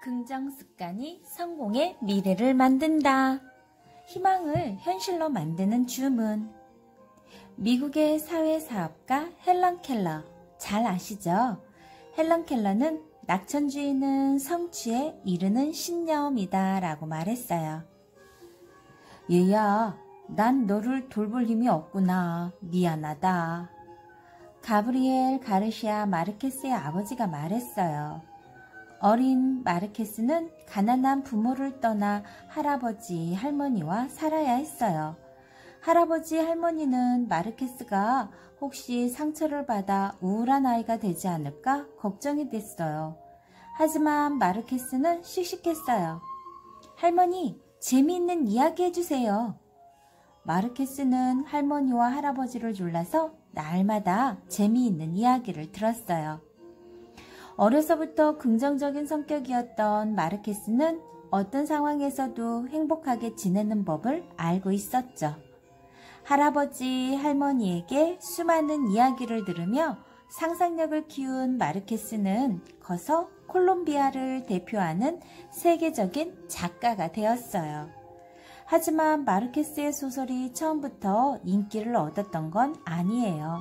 긍정 습관이 성공의 미래를 만든다. 희망을 현실로 만드는 주문. 미국의 사회사업가 헬런 켈러, 잘 아시죠? 헬런 켈러는 낙천주의는 성취에 이르는 신념이다 라고 말했어요. 얘야, 난 너를 돌볼 힘이 없구나. 미안하다. 가브리엘 가르시아 마르케스의 아버지가 말했어요. 어린 마르케스는 가난한 부모를 떠나 할아버지, 할머니와 살아야 했어요. 할아버지, 할머니는 마르케스가 혹시 상처를 받아 우울한 아이가 되지 않을까 걱정이 됐어요. 하지만 마르케스는 씩씩했어요. 할머니, 재미있는 이야기 해주세요. 마르케스는 할머니와 할아버지를 졸라서 날마다 재미있는 이야기를 들었어요. 어려서부터 긍정적인 성격이었던 마르케스는 어떤 상황에서도 행복하게 지내는 법을 알고 있었죠. 할아버지, 할머니에게 수많은 이야기를 들으며 상상력을 키운 마르케스는 커서 콜롬비아를 대표하는 세계적인 작가가 되었어요. 하지만 마르케스의 소설이 처음부터 인기를 얻었던 건 아니에요.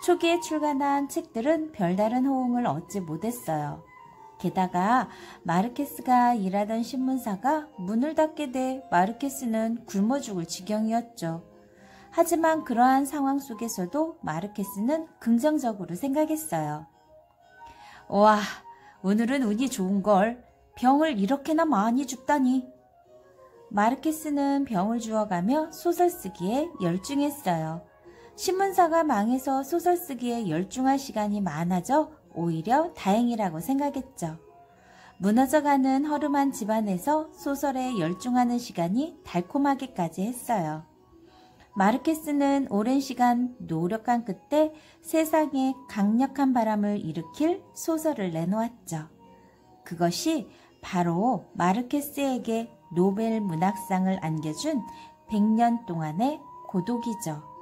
초기에 출간한 책들은 별다른 호응을 얻지 못했어요. 게다가 마르케스가 일하던 신문사가 문을 닫게 돼 마르케스는 굶어 죽을 지경이었죠. 하지만 그러한 상황 속에서도 마르케스는 긍정적으로 생각했어요. 와, 오늘은 운이 좋은걸. 병을 이렇게나 많이 줍다니. 마르케스는 병을 주워가며 소설 쓰기에 열중했어요. 신문사가 망해서 소설 쓰기에 열중할 시간이 많아져 오히려 다행이라고 생각했죠. 무너져가는 허름한 집안에서 소설에 열중하는 시간이 달콤하기까지 했어요. 마르케스는 오랜 시간 노력한 끝에 세상에 강력한 바람을 일으킬 소설을 내놓았죠. 그것이 바로 마르케스에게 노벨 문학상을 안겨준 100년 동안의 고독이죠.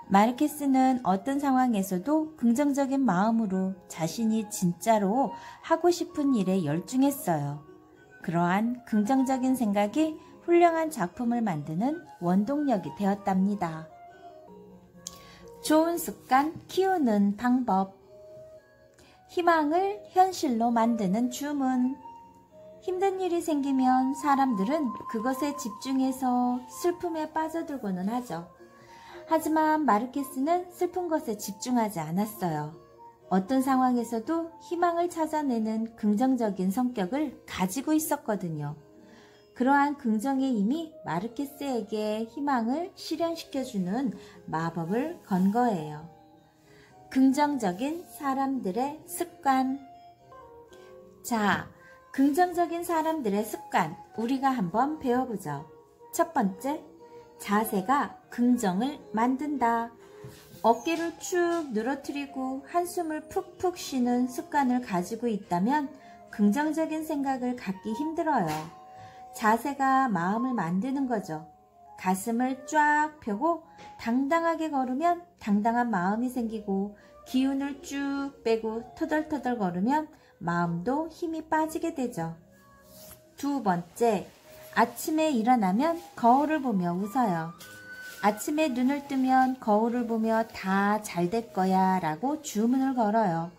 마르케스는 어떤 상황에서도 긍정적인 마음으로 자신이 진짜로 하고 싶은 일에 열중했어요. 그러한 긍정적인 생각이 훌륭한 작품을 만드는 원동력이 되었답니다. 좋은 습관 키우는 방법. 희망을 현실로 만드는 주문. 힘든 일이 생기면 사람들은 그것에 집중해서 슬픔에 빠져들고는 하죠. 하지만 마르케스는 슬픈 것에 집중하지 않았어요. 어떤 상황에서도 희망을 찾아내는 긍정적인 성격을 가지고 있었거든요. 그러한 긍정의 힘이 마르케스에게 희망을 실현시켜주는 마법을 건 거예요. 긍정적인 사람들의 습관. 자, 긍정적인 사람들의 습관, 우리가 한번 배워보죠. 첫 번째, 자세가 긍정을 만든다. 어깨를 축 늘어뜨리고 한숨을 푹푹 쉬는 습관을 가지고 있다면 긍정적인 생각을 갖기 힘들어요. 자세가 마음을 만드는 거죠. 가슴을 쫙 펴고 당당하게 걸으면 당당한 마음이 생기고 기운을 쭉 빼고 터덜터덜 걸으면 마음도 힘이 빠지게 되죠. 두 번째, 아침에 일어나면 거울을 보며 웃어요. 아침에 눈을 뜨면 거울을 보며 다 잘 될 거야 라고 주문을 걸어요.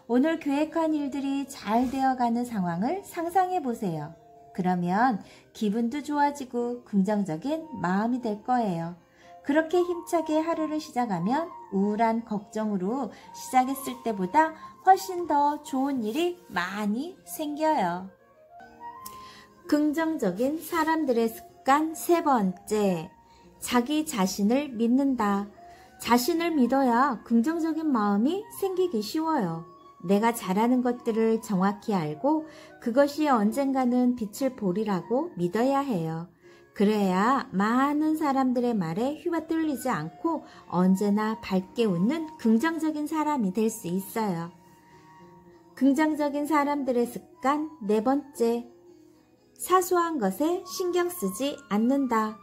오늘 계획한 일들이 잘 되어가는 상황을 상상해 보세요. 그러면 기분도 좋아지고 긍정적인 마음이 될 거예요. 그렇게 힘차게 하루를 시작하면 우울한 걱정으로 시작했을 때보다 훨씬 더 좋은 일이 많이 생겨요. 긍정적인 사람들의 습관 세 번째, 자기 자신을 믿는다. 자신을 믿어야 긍정적인 마음이 생기기 쉬워요. 내가 잘하는 것들을 정확히 알고 그것이 언젠가는 빛을 보리라고 믿어야 해요. 그래야 많은 사람들의 말에 휘받들리지 않고 언제나 밝게 웃는 긍정적인 사람이 될 수 있어요. 긍정적인 사람들의 습관 네 번째, 사소한 것에 신경 쓰지 않는다.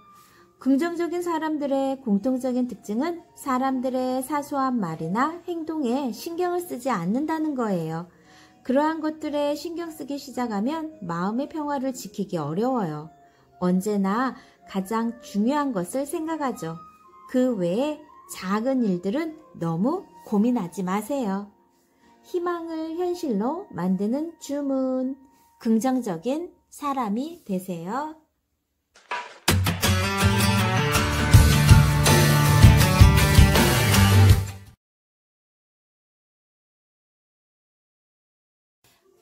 긍정적인 사람들의 공통적인 특징은 사람들의 사소한 말이나 행동에 신경을 쓰지 않는다는 거예요. 그러한 것들에 신경 쓰기 시작하면 마음의 평화를 지키기 어려워요. 언제나 가장 중요한 것을 생각하죠. 그 외에 작은 일들은 너무 고민하지 마세요. 희망을 현실로 만드는 주문. 긍정적인 사람이 되세요.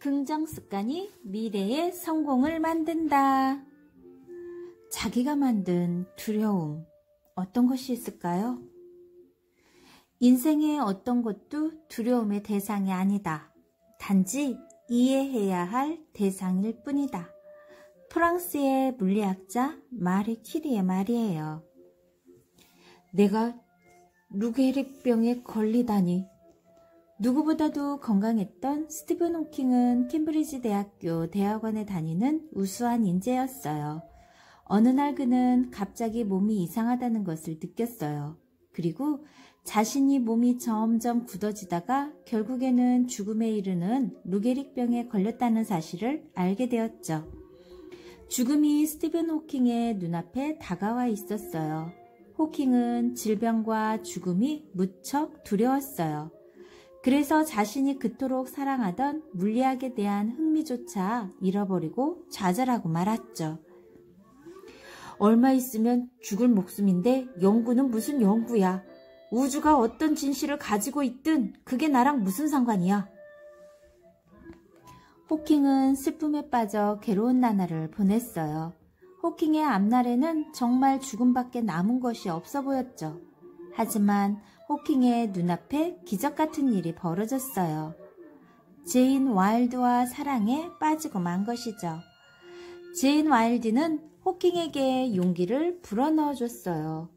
긍정 습관이 미래의 성공을 만든다. 자기가 만든 두려움, 어떤 것이 있을까요? 인생의 어떤 것도 두려움의 대상이 아니다. 단지 이해해야 할 대상일 뿐이다. 프랑스의 물리학자 마리 퀴리의 말이에요. 내가 루게릭병에 걸리다니. 누구보다도 건강했던 스티븐 호킹은 캠브리지 대학교 대학원에 다니는 우수한 인재였어요. 어느 날 그는 갑자기 몸이 이상하다는 것을 느꼈어요. 그리고 자신이 몸이 점점 굳어지다가 결국에는 죽음에 이르는 루게릭병에 걸렸다는 사실을 알게 되었죠. 죽음이 스티븐 호킹의 눈앞에 다가와 있었어요. 호킹은 질병과 죽음이 무척 두려웠어요. 그래서 자신이 그토록 사랑하던 물리학에 대한 흥미조차 잃어버리고 좌절하고 말았죠. 얼마 있으면 죽을 목숨인데 연구는 무슨 연구야. 우주가 어떤 진실을 가지고 있든 그게 나랑 무슨 상관이야. 호킹은 슬픔에 빠져 괴로운 나날을 보냈어요. 호킹의 앞날에는 정말 죽음밖에 남은 것이 없어 보였죠. 하지만 호킹의 눈앞에 기적 같은 일이 벌어졌어요. 제인 와일드와 사랑에 빠지고 만 것이죠. 제인 와일드는 호킹에게 용기를 불어넣어 줬어요.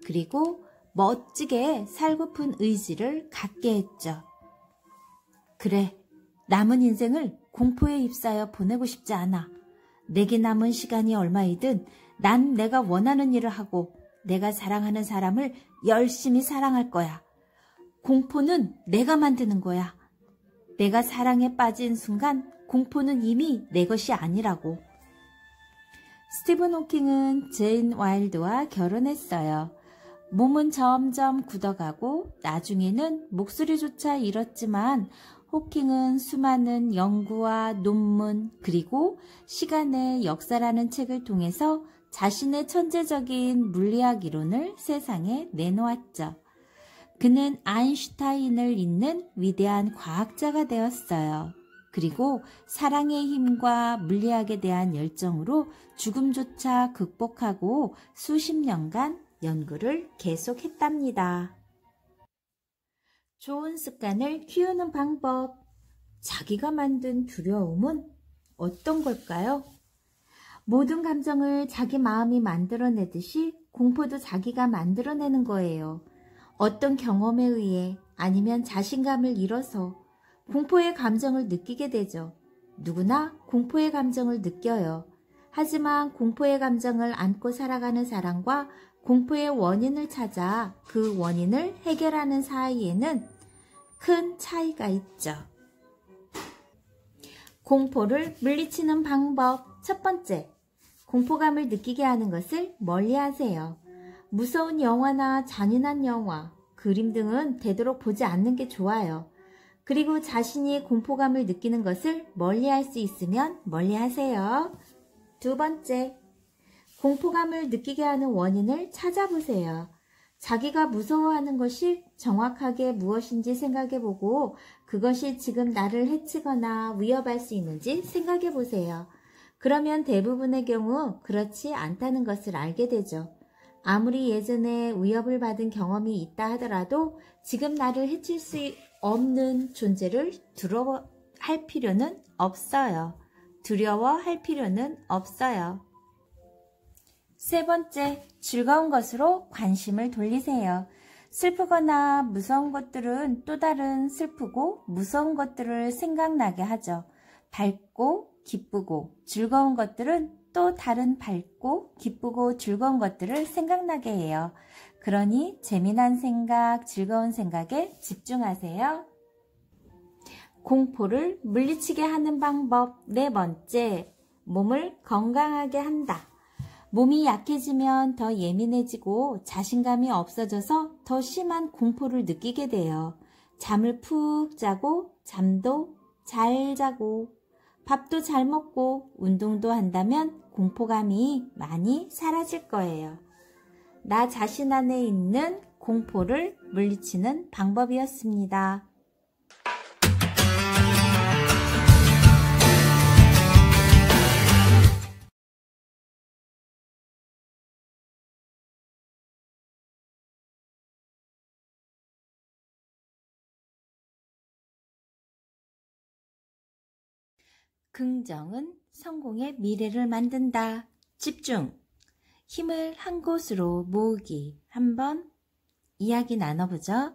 그리고 멋지게 살고픈 의지를 갖게 했죠. 그래, 남은 인생을 공포에 휩싸여 보내고 싶지 않아. 내게 남은 시간이 얼마이든 난 내가 원하는 일을 하고 내가 사랑하는 사람을 열심히 사랑할 거야. 공포는 내가 만드는 거야. 내가 사랑에 빠진 순간 공포는 이미 내 것이 아니라고. 스티븐 호킹은 제인 와일드와 결혼했어요. 몸은 점점 굳어가고 나중에는 목소리조차 잃었지만 호킹은 수많은 연구와 논문 그리고 시간의 역사라는 책을 통해서 자신의 천재적인 물리학 이론을 세상에 내놓았죠. 그는 아인슈타인을 잇는 위대한 과학자가 되었어요. 그리고 사랑의 힘과 물리학에 대한 열정으로 죽음조차 극복하고 수십 년간 연구를 계속했답니다. 좋은 습관을 키우는 방법. 자기가 만든 두려움은 어떤 걸까요? 모든 감정을 자기 마음이 만들어내듯이 공포도 자기가 만들어내는 거예요. 어떤 경험에 의해 아니면 자신감을 잃어서 공포의 감정을 느끼게 되죠. 누구나 공포의 감정을 느껴요. 하지만 공포의 감정을 안고 살아가는 사람과 공포의 원인을 찾아 그 원인을 해결하는 사이에는 큰 차이가 있죠. 공포를 물리치는 방법. 첫 번째, 공포감을 느끼게 하는 것을 멀리하세요. 무서운 영화나 잔인한 영화, 그림 등은 되도록 보지 않는 게 좋아요. 그리고 자신이 공포감을 느끼는 것을 멀리할 수 있으면 멀리하세요. 두 번째, 공포감을 느끼게 하는 원인을 찾아보세요. 자기가 무서워하는 것이 정확하게 무엇인지 생각해보고 그것이 지금 나를 해치거나 위협할 수 있는지 생각해보세요. 그러면 대부분의 경우 그렇지 않다는 것을 알게 되죠. 아무리 예전에 위협을 받은 경험이 있다 하더라도 지금 나를 해칠 수 없는 존재를 두려워할 필요는 없어요. 두려워할 필요는 없어요. 세 번째, 즐거운 것으로 관심을 돌리세요. 슬프거나 무서운 것들은 또 다른 슬프고 무서운 것들을 생각나게 하죠. 밝고 기쁘고 즐거운 것들은 또 다른 밝고 기쁘고 즐거운 것들을 생각나게 해요. 그러니 재미난 생각, 즐거운 생각에 집중하세요. 공포를 물리치게 하는 방법. 네 번째, 몸을 건강하게 한다. 몸이 약해지면 더 예민해지고 자신감이 없어져서 더 심한 공포를 느끼게 돼요. 잠을 푹 자고 잠도 잘 자고 밥도 잘 먹고 운동도 한다면 공포감이 많이 사라질 거예요. 나 자신 안에 있는 공포를 물리치는 방법이었습니다. 긍정은 성공의 미래를 만든다. 집중! 힘을 한 곳으로 모으기. 한번 이야기 나눠보죠.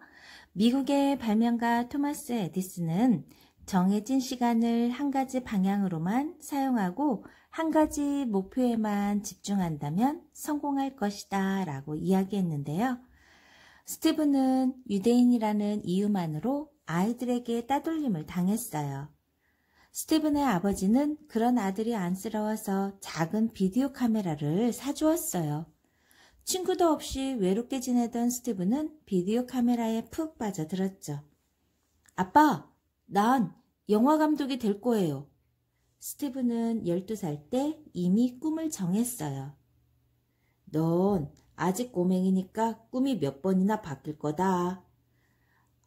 미국의 발명가 토마스 에디슨은 정해진 시간을 한 가지 방향으로만 사용하고 한 가지 목표에만 집중한다면 성공할 것이다 라고 이야기했는데요. 스티븐은 유대인이라는 이유만으로 아이들에게 따돌림을 당했어요. 스티븐의 아버지는 그런 아들이 안쓰러워서 작은 비디오 카메라를 사주었어요. 친구도 없이 외롭게 지내던 스티븐은 비디오 카메라에 푹 빠져들었죠. 아빠, 난 영화 감독이 될 거예요. 스티븐은 12살 때 이미 꿈을 정했어요. 넌 아직 꼬맹이니까 꿈이 몇 번이나 바뀔 거다.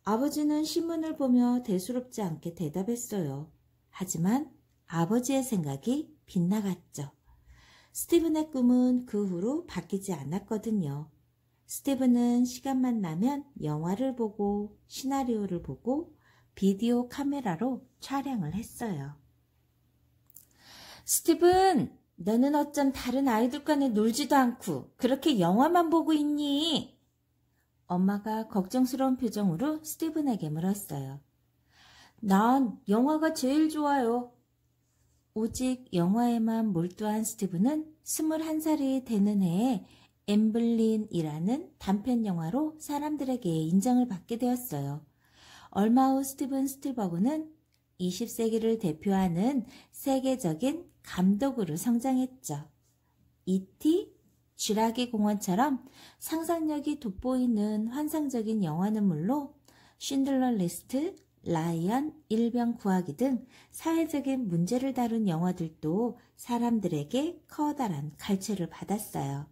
아버지는 신문을 보며 대수롭지 않게 대답했어요. 하지만 아버지의 생각이 빗나갔죠. 스티븐의 꿈은 그 후로 바뀌지 않았거든요. 스티븐은 시간만 나면 영화를 보고 시나리오를 보고 비디오 카메라로 촬영을 했어요. 스티븐, 너는 어쩜 다른 아이들과는 놀지도 않고 그렇게 영화만 보고 있니? 엄마가 걱정스러운 표정으로 스티븐에게 물었어요. 난 영화가 제일 좋아요. 오직 영화에만 몰두한 스티븐은 21살이 되는 해에 엠블린이라는 단편 영화로 사람들에게 인정을 받게 되었어요. 얼마 후 스티븐 스필버그는 20세기를 대표하는 세계적인 감독으로 성장했죠. E.T., 쥐라기 공원처럼 상상력이 돋보이는 환상적인 영화는 물론 쉰들러 리스트, 라이언, 일병 구하기 등 사회적인 문제를 다룬 영화들도 사람들에게 커다란 갈채를 받았어요.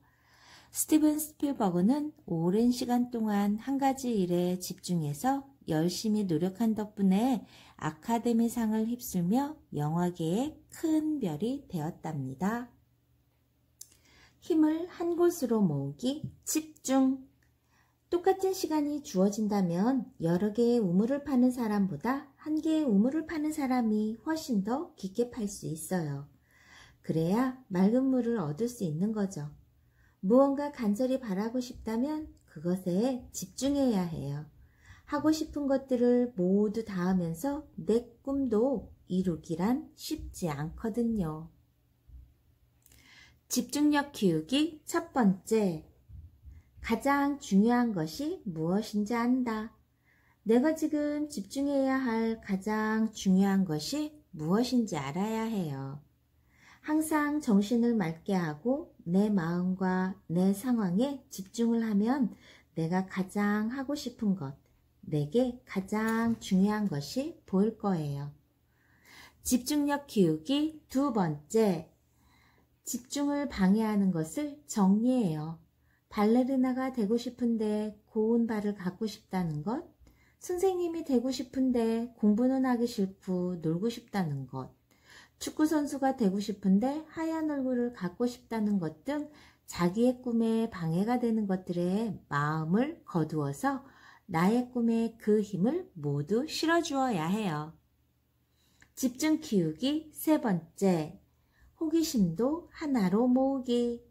스티븐 스필버그는 오랜 시간 동안 한 가지 일에 집중해서 열심히 노력한 덕분에 아카데미상을 휩쓸며 영화계의 큰 별이 되었답니다. 힘을 한 곳으로 모으기, 집중! 똑같은 시간이 주어진다면 여러 개의 우물을 파는 사람보다 한 개의 우물을 파는 사람이 훨씬 더 깊게 팔 수 있어요. 그래야 맑은 물을 얻을 수 있는 거죠. 무언가 간절히 바라고 싶다면 그것에 집중해야 해요. 하고 싶은 것들을 모두 다 하면서 내 꿈도 이루기란 쉽지 않거든요. 집중력 키우기 첫 번째. 가장 중요한 것이 무엇인지 안다. 내가 지금 집중해야 할 가장 중요한 것이 무엇인지 알아야 해요. 항상 정신을 맑게 하고 내 마음과 내 상황에 집중을 하면 내가 가장 하고 싶은 것, 내게 가장 중요한 것이 보일 거예요. 집중력 키우기 두 번째. 집중을 방해하는 것을 정리해요. 발레리나가 되고 싶은데 고운 발을 갖고 싶다는 것, 선생님이 되고 싶은데 공부는 하기 싫고 놀고 싶다는 것, 축구선수가 되고 싶은데 하얀 얼굴을 갖고 싶다는 것 등 자기의 꿈에 방해가 되는 것들에 마음을 거두어서 나의 꿈에 그 힘을 모두 실어주어야 해요. 집중 키우기 세 번째. 호기심도 하나로 모으기.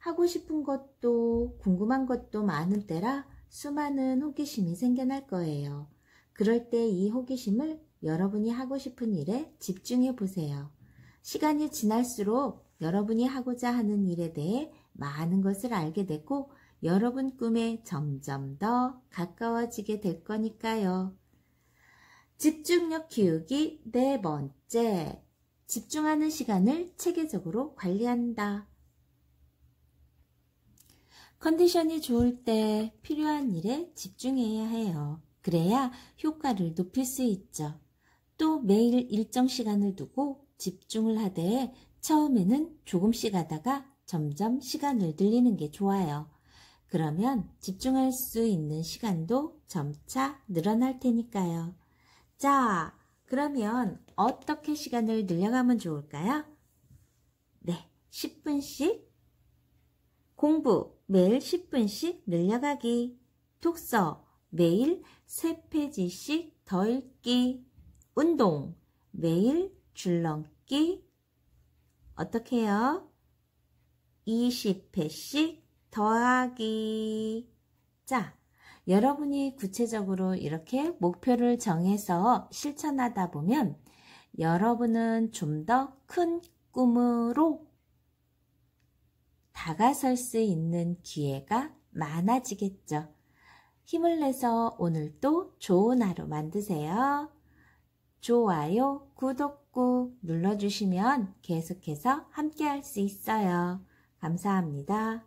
하고 싶은 것도 궁금한 것도 많은 때라 수많은 호기심이 생겨날 거예요. 그럴 때 이 호기심을 여러분이 하고 싶은 일에 집중해 보세요. 시간이 지날수록 여러분이 하고자 하는 일에 대해 많은 것을 알게 되고 여러분 꿈에 점점 더 가까워지게 될 거니까요. 집중력 키우기 네 번째. 집중하는 시간을 체계적으로 관리한다. 컨디션이 좋을 때 필요한 일에 집중해야 해요. 그래야 효과를 높일 수 있죠. 또 매일 일정 시간을 두고 집중을 하되 처음에는 조금씩 하다가 점점 시간을 늘리는 게 좋아요. 그러면 집중할 수 있는 시간도 점차 늘어날 테니까요. 자, 그러면 어떻게 시간을 늘려가면 좋을까요? 네, 10분씩 공부 매일 10분씩 늘려가기, 독서 매일 3페이지씩 더 읽기, 운동 매일 줄넘기, 어떻게 해요? 20회씩 더하기. 자, 여러분이 구체적으로 이렇게 목표를 정해서 실천하다 보면 여러분은 좀 더 큰 꿈으로 다가설 수 있는 기회가 많아지겠죠. 힘을 내서 오늘도 좋은 하루 만드세요. 좋아요, 구독 꾹 눌러주시면 계속해서 함께 할 수 있어요. 감사합니다.